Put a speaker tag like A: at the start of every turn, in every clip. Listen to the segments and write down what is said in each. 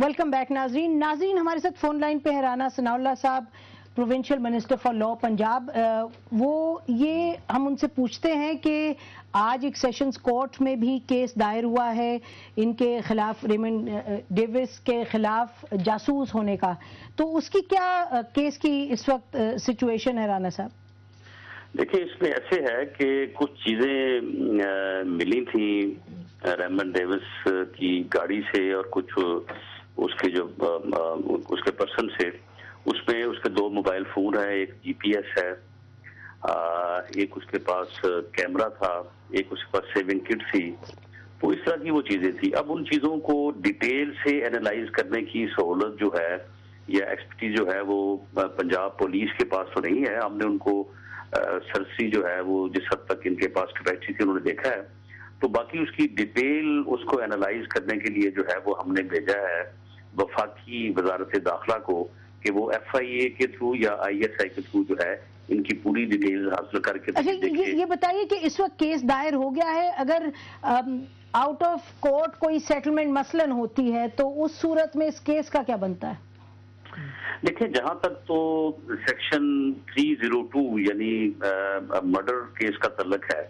A: Welcome back ناظرین ہمارے ساتھ فون لائن پہ ہے رانا ثناء اللہ صاحب، provincial minister for law Punjab. یہ ہم ان سے پوچھتے ہیں کہ آج ایک سیشنز کورٹ میں بھی کیس دائر ہوا ہے ان کے خلاف، ریمنڈ ڈیوس کے خلاف جاسوس ہونے کا، تو اس کی کیا کیس کی اس وقت سچویشن ہے رانا صاحب؟
B: دیکھیں، اس میں ایسے ہے کہ کچھ چیزیں ملی تھیں ریمنڈ ڈیوس کی گاڑی سے اور کچھ اس کے جو اس کے پرسن سے. اس میں اس کے 2 موبائل فون ہیں، ایک جی پی ایس ہے، ایک اس کے پاس کیمرہ تھا، ایک اس کے پاس سیونگ کٹ تھی. تو اس طرح کی وہ چیزیں تھیں. اب ان چیزوں کو ڈیٹیل سے اینالائز کرنے کی سہولت جو ہے یا ایکسپرٹیز جو ہے وہ پنجاب پولیس کے پاس تو نہیں ہے. ہم نے ان کو سرسی جو ہے وہ جس حد تک ان کے پاس کیپیسٹی تھی انہوں نے دیکھا ہے. تو باقی اس کی ڈیٹیل اس کو اینالائز کرنے کے لیے جو ہے وہ ہم نے بھیجا ہے وفاقی وزارت داخلہ کو کہ وہ ایف آئی اے کے تھرو یا آئی ایس آئی کے تھرو جو ہے ان کی پوری ڈیٹیل حاصل کر کے.
A: یہ بتائیے کہ اس وقت کیس دائر ہو گیا ہے، اگر آؤٹ آف کورٹ کوئی سیٹلمنٹ مثلاً ہوتی ہے تو اس صورت میں اس کیس کا کیا بنتا ہے؟
B: دیکھیں، جہاں تک تو سیکشن 302 یعنی مرڈر کیس کا تعلق ہے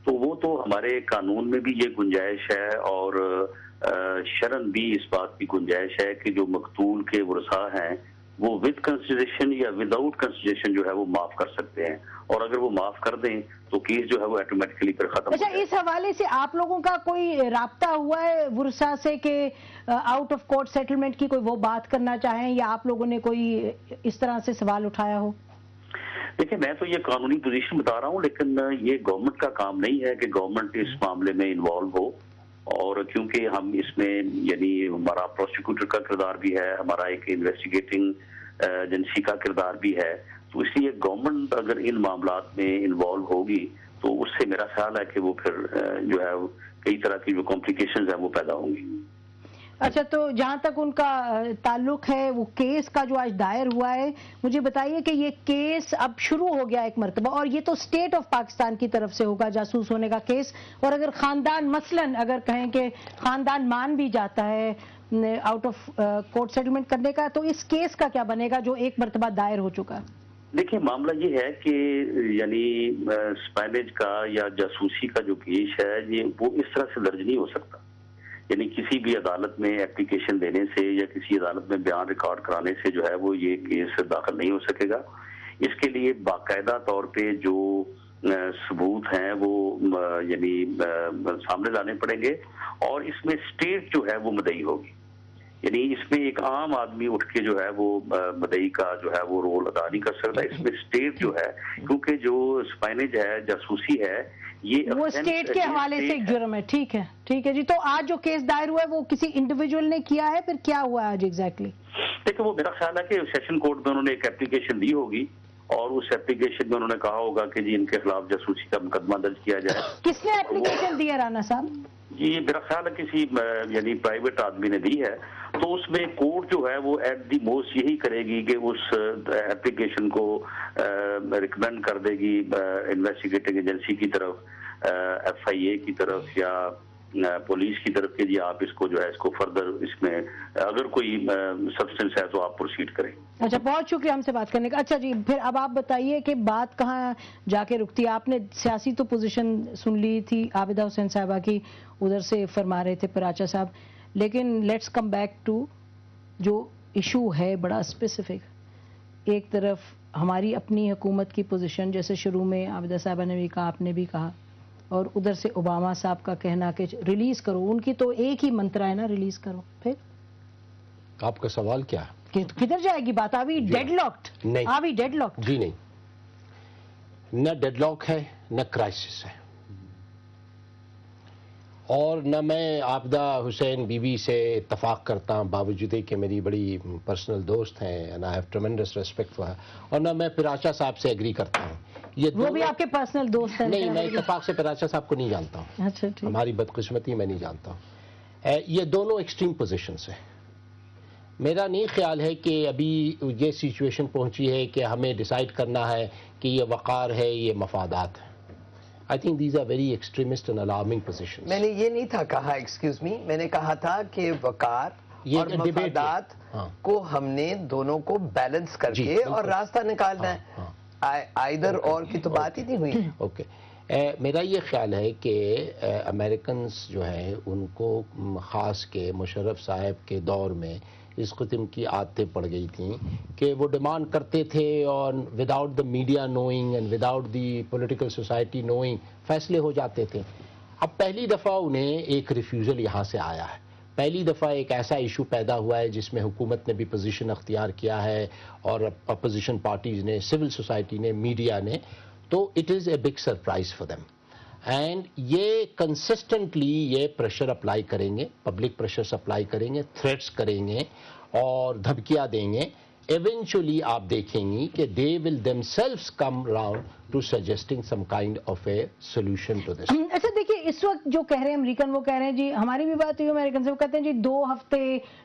B: تو وہ تو ہمارے قانون میں بھی یہ گنجائش ہے اور شرعن بھی اس بات کی گنجائش ہے کہ جو مقتول کے ورثاء ہیں وہ ود کنسیڈریشن یا ود آؤٹ کنسیڈریشن جو ہے وہ معاف کر سکتے ہیں، اور اگر وہ معاف کر دیں تو کیس جو ہے وہ آٹومیٹکلی پھر ختم ہو جائے.
A: اچھا، اس حوالے سے آپ لوگوں کا کوئی رابطہ ہوا ہے ورثاء سے کہ آؤٹ آف کورٹ سیٹلمنٹ کی کوئی وہ بات کرنا چاہیں یا آپ لوگوں نے کوئی اس طرح سے سوال اٹھایا ہو؟
B: دیکھیں، میں تو یہ قانونی پوزیشن بتا رہا ہوں، لیکن یہ گورنمنٹ کا کام نہیں ہے کہ گورنمنٹ اس معاملے میں انوالو ہو. اور کیونکہ ہم اس میں یعنی ہمارا پروسیکیوٹر کا کردار بھی ہے، ہمارا ایک انویسٹیگیٹنگ ایجنسی کا کردار بھی ہے، تو اس لیے گورنمنٹ اگر ان معاملات میں انوالو ہوگی تو اس سے میرا خیال ہے کہ وہ پھر جو ہے کئی طرح کی جو کمپلیکیشنز ہیں وہ پیدا ہوں گی.
A: اچھا، تو جہاں تک ان کا تعلق ہے وہ کیس کا جو آج دائر ہوا ہے، مجھے بتائیے کہ یہ کیس اب شروع ہو گیا ایک مرتبہ، اور یہ تو اسٹیٹ آف پاکستان کی طرف سے ہوگا جاسوس ہونے کا کیس، اور اگر خاندان مثلاً اگر کہیں کہ خاندان مان بھی جاتا ہے آؤٹ آف کورٹ سیٹلمنٹ کرنے کا، تو اس کیس کا کیا بنے گا جو ایک مرتبہ دائر ہو چکا؟
B: دیکھیں، معاملہ یہ ہے کہ یعنی اسپائنیج کا یا جاسوسی کا جو کیس ہے یہ وہ اس طرح سے درج نہیں ہو سکتا. یعنی کسی بھی عدالت میں اپلیکیشن دینے سے یا کسی عدالت میں بیان ریکارڈ کرانے سے جو ہے وہ یہ کیس داخل نہیں ہو سکے گا. اس کے لیے باقاعدہ طور پہ جو ثبوت ہیں وہ یعنی سامنے لانے پڑیں گے، اور اس میں اسٹیٹ جو ہے وہ مدعی ہوگی. یعنی اس میں ایک عام آدمی اٹھ کے جو ہے وہ مدعی کا جو ہے وہ رول ادا نہیں کر سکتا. اس میں اسٹیٹ جو ہے، کیونکہ جو اسپائنیج ہے، جاسوسی ہے، یہ
A: وہ اسٹیٹ کے حوالے سے ایک جرم ہے. ٹھیک ہے جی. تو آج جو کیس دائر ہوا ہے وہ کسی انڈیویجول نے کیا ہے، پھر کیا ہوا ہے آج ایگزیکٹلی؟
B: دیکھیں، وہ میرا خیال ہے کہ سیشن کورٹ میں انہوں نے ایک اپلیکیشن دی ہوگی، اور اس اپلیکیشن میں انہوں نے کہا ہوگا کہ جی ان کے خلاف جاسوسی کا مقدمہ درج کیا جائے.
A: کس نے اپلیکیشن دی ہے رانا صاحب؟
B: جی میرا خیال ہے کسی یعنی پرائیویٹ آدمی نے دی ہے. تو اس میں کورٹ جو ہے وہ ایٹ دی موسٹ یہی کرے گی کہ اس اپلیکیشن کو ریکمینڈ کر دے گی انویسٹیگیٹنگ ایجنسی کی طرف، ایف آئی اے کی طرف یا پولیس کی طرف کہ جی آپ اس کو جو ہے اس کو فردر اس میں اگر کوئی سبسٹنس ہے تو آپ پروسیڈ کریں.
A: اچھا، بہت شکریہ ہم سے بات کرنے کا. اچھا جی، پھر اب آپ بتائیے کہ بات کہاں جا کے رکتی ہے؟ آپ نے سیاسی تو پوزیشن سن لی تھی عابدہ حسین صاحبہ کی، ادھر سے فرما رہے تھے پراچا صاحب، لیکن لیٹس کم بیک ٹو جو ایشو ہے بڑا اسپیسیفک. ایک طرف ہماری اپنی حکومت کی پوزیشن، جیسے شروع میں عابدہ صاحبہ نے بھی کہا، آپ نے بھی کہا، اور ادھر سے اوباما صاحب کا کہنا کہ ریلیز کرو. ان کی تو ایک ہی منترا ہے نا، ریلیز کرو. پھر
C: آپ کا سوال کیا ہے؟
A: کدھر جائے گی بات؟ ابھی ڈیڈ لاکڈ؟
C: نہیں،
A: ابھی ڈیڈ لاکڈ؟
C: جی نہیں، نہ ڈیڈ لاک ہے نہ کرائسس ہے، اور نہ میں عابدہ حسین بی بی سے اتفاق کرتا ہوں باوجود کہ میری بڑی پرسنل دوست ہیں and I have tremendous respect for her، اور نہ میں پراچا صاحب سے ایگری کرتا ہوں.
A: وہ بھی آپ کے پرسنل دوست ہیں؟
C: نہیں، میں اتفاق سے پراچا صاحب کو نہیں جانتا ہوں.
A: اچھا،
C: ہماری بدقسمتی میں نہیں جانتا ہوں. یہ دونوں ایکسٹریم پوزیشنز ہیں. میرا نہیں خیال ہے کہ ابھی یہ سچویشن پہنچی ہے کہ ہمیں ڈیسائیڈ کرنا ہے کہ یہ وقار ہے، یہ مفادات ہے. I think these are very extremist and alarming positions.
D: میں نے یہ نہیں تھا کہا، ایکسکیوز می، میں نے کہا تھا کہ وقار
C: یہ
D: اور
C: ڈیبیٹ
D: مفادات کو ہم نے دونوں کو بیلنس کر کے اور راستہ نکالنا ہے. آئیدر اور کی تو بات ہی نہیں ہوئی.
C: اوکے، میرا یہ خیال ہے کہ امریکنز جو ہیں ان کو خاص کے مشرف صاحب کے دور میں اس قسم کی عادتیں پڑ گئی تھیں کہ وہ ڈیمانڈ کرتے تھے اور without the media knowing and without the political society knowing فیصلے ہو جاتے تھے. اب پہلی دفعہ انہیں ایک ریفیوزل یہاں سے آیا ہے. پہلی دفعہ ایک ایسا ایشو پیدا ہوا ہے جس میں حکومت نے بھی پوزیشن اختیار کیا ہے اور اپوزیشن پارٹیز نے، سول سوسائٹی نے، میڈیا نے. تو it is a big surprise for them. And یہ کنسسٹنٹلی یہ پریشر اپلائی کریں گے، پبلک پریشر اپلائی کریں گے، تھریٹس کریں گے اور دھمکیاں دیں گے. ایونچولی آپ دیکھیں گی کہ they will themselves come round to suggesting some kind of a solution to this.
A: اچھا دیکھیے، اس وقت جو کہہ رہے ہیں امریکن، وہ کہہ رہے ہیں جی ہماری بھی بات ہوئی امریکن سے، وہ کہتے ہیں جی 2 ہفتے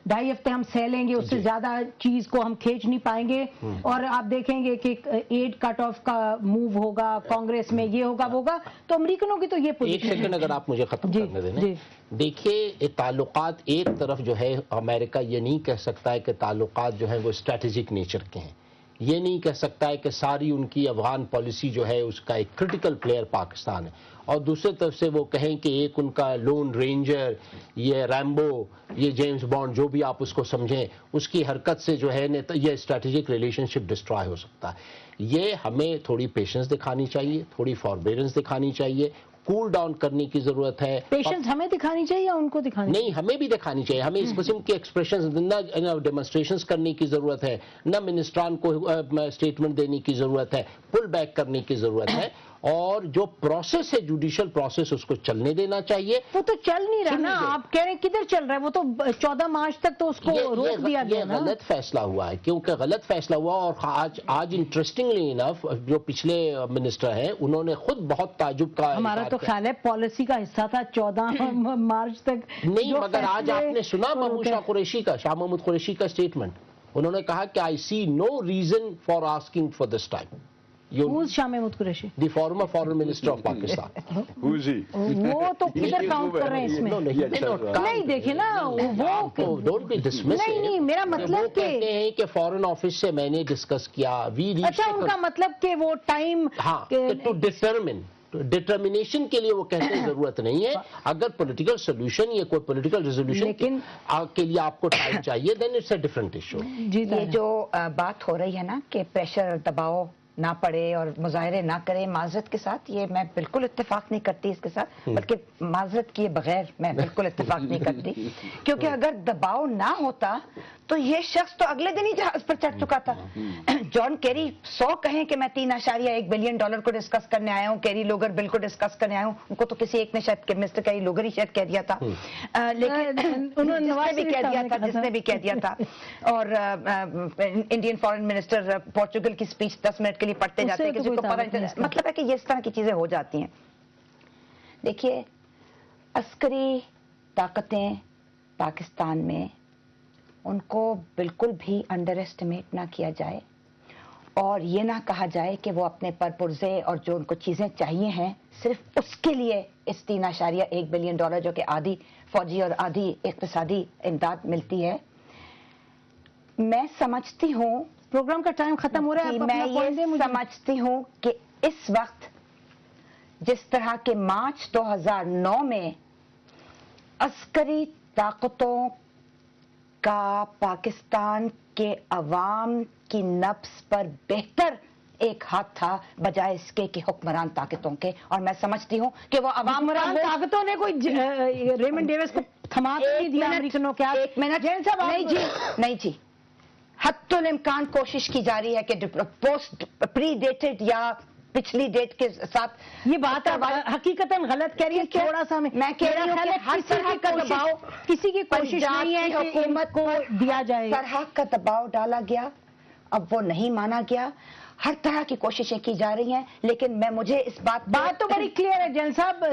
A: 2.5 ہفتے ہم سہ لیں گے، اس سے زیادہ چیز کو ہم کھینچ نہیں پائیں گے. اور آپ دیکھیں گے کہ ایڈ کٹ آف کا موو ہوگا کانگریس میں، یہ ہوگا وہ ہوگا. تو امریکنوں کی تو یہ
C: ایک سیکنڈ اگر آپ مجھے ختم کرنے دیں. دیکھیے تعلقات ایک طرف جو ہے امریکہ یہ نہیں کہہ سکتا ہے کہ تعلقات جو ہیں وہ اسٹریٹجک نیچر کے ہیں. یہ نہیں کہہ سکتا ہے کہ ساری ان کی افغان پالیسی جو ہے اس کا ایک کرٹیکل پلیئر پاکستان ہے. اور دوسری طرف سے وہ کہیں کہ ایک ان کا لون رینجر، یہ ریمبو، یہ جیمز بانڈ، جو بھی آپ اس کو سمجھیں، اس کی حرکت سے جو ہے یہ اسٹریٹجک ریلیشن شپ ڈسٹرائے ہو سکتا ہے. یہ ہمیں تھوڑی پیشنس دکھانی چاہیے، تھوڑی فاربیرنس دکھانی چاہیے، کول ڈاؤن کرنے کی ضرورت ہے.
A: پیشنس ہمیں دکھانی چاہیے یا ان کو دکھانی چاہیے؟
C: نہیں، ہمیں بھی دکھانی چاہیے. ہمیں اس قسم کے ایکسپریشنز نہ ڈیمونسٹریشنز کرنے کی ضرورت ہے، نہ منسٹران کو اسٹیٹمنٹ دینے کی ضرورت ہے، پل بیک کرنے کی ضرورت ہے. اور جو پروسیس ہے جوڈیشل پروسیس، اس کو چلنے دینا چاہیے.
A: وہ تو چل نہیں رہا نا، آپ کہہ رہے ہیں کدھر چل رہا ہے؟ وہ تو 14 مارچ تک تو اس کو روک دیا گیا.
C: یہ غلط فیصلہ ہوا ہے، کیونکہ غلط فیصلہ ہوا. اور آج انٹرسٹنگلی انف جو پچھلے منسٹر ہیں انہوں نے خود بہت تعجب کا،
A: ہمارا تو خیال ہے پالیسی کا حصہ تھا 14 مارچ تک.
C: نہیں، مگر آج آپ نے سنا محمود شاہ قریشی کا، شاہ محمود قریشی کا اسٹیٹمنٹ. انہوں نے کہا کہ I see no reason for asking for this time.
A: Shah Mahmood Qureshi,
C: the former foreign minister of Pakistan.
A: وہ تو کدھر کاؤنٹ کر رہے ہیں اس میں؟ نہیں دیکھیں نا، وہ
C: ڈونٹ بی ڈسمس.
A: نہیں، میرا مطلب
C: کہتے ہیں کہ فارن آفس سے میں نے ڈسکس کیا.
A: اچھا، ان کا مطلب کہ وہ ٹائم
C: ٹو ڈٹرمن، ڈٹرمنیشن کے لیے وہ کہتے ہیں ضرورت نہیں ہے. اگر پولیٹیکل سولوشن یا کوئی پولیٹیکل ریزولوشن کے لیے آپ کو ٹائم چاہیے، دین اٹس اے ڈفرنٹ ایشو.
E: یہ جو بات ہو رہی ہے نا کہ پریشر، دباؤ نہ پڑے اور مظاہرے نہ کرے، معذرت کے ساتھ یہ میں بالکل اتفاق نہیں کرتی اس کے ساتھ، بلکہ معذرت کیے بغیر میں بالکل اتفاق نہیں کرتی. کیونکہ اگر دباؤ نہ ہوتا تو یہ شخص تو اگلے دن ہی جہاز پر چڑھ چکا تھا. جان کیری 100 کہیں کہ میں $3.1 بلین کو ڈسکس کرنے آیا ہوں، کیری لوگر بل کو ڈسکس کرنے آیا ہوں. ان کو تو کسی ایک نے شاید مسٹر کیری لوگر ہی شاید کہہ دیا تھا، لیکن انہوں نے بھی کہہ دیا تھا، جس نے بھی کہہ دیا تھا. اور انڈین فارن منسٹر پورچوگل کی سپیچ 10 منٹ کے لیے پڑھتے جاتے ہیں، کسی کو پتہ نہیں. مطلب ہے کہ اس طرح کی چیزیں ہو جاتی ہیں. دیکھیے، عسکری طاقتیں پاکستان میں، ان کو بالکل بھی انڈر ایسٹیمیٹ نہ کیا جائے اور یہ نہ کہا جائے کہ وہ اپنے پرپرزے اور جو ان کو چیزیں چاہیے ہیں صرف اس کے لیے اس $3.1 بلین جو کہ آدھی فوجی اور آدھی اقتصادی امداد ملتی ہے. میں سمجھتی ہوں،
A: پروگرام کا ٹائم ختم ہو رہا ہے.
E: میں یہ سمجھتی ہوں کہ اس وقت جس طرح کے مارچ 2009 میں عسکری طاقتوں کا پاکستان کے عوام کی نبض پر بہتر ایک ہاتھ تھا بجائے اس کے کہ حکمران طاقتوں کے. اور میں سمجھتی ہوں کہ وہ عوام
A: طاقتوں نے کوئی ریمنڈ ڈیوس کو تھما نہیں دیا امریکنوں کے.
E: ایک منٹ نہیں جی، حتی الامکان کوشش کی جا رہی ہے کہ پوسٹ پری ڈیٹڈ یا پچھلی ڈیٹ کے ساتھ
A: یہ بات حقیقتاً غلط کہہ رہی ہے. تھوڑا سا میں کہہ رہی ہوں کہ ہر طرح کا دباؤ، کسی کی کوشش نہیں ہے کہ حکومت کو دیا جائے.
E: طرح کا دباؤ ڈالا گیا، اب وہ نہیں مانا گیا. ہر طرح کی کوششیں کی جا رہی ہیں، لیکن مجھے اس بات
A: تو بڑی کلیئر ہے جن صاحب.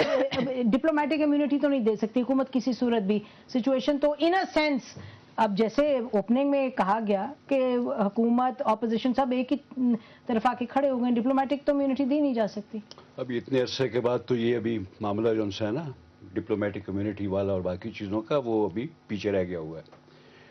A: ڈپلومیٹک امیونٹی تو نہیں دے سکتی حکومت کسی صورت بھی. سچویشن تو ان اے سینس اب جیسے اوپننگ میں کہا گیا کہ حکومت اپوزیشن سب ایک ہی طرف آ کے کھڑے ہو گئے، ڈپلومیٹک تو امیونٹی دی نہیں جا سکتی.
F: اب اتنے عرصے کے بعد تو یہ ابھی معاملہ جو ہے نا ڈپلومیٹک کمیونٹی والا اور باقی چیزوں کا، وہ ابھی پیچھے رہ گیا ہوا ہے.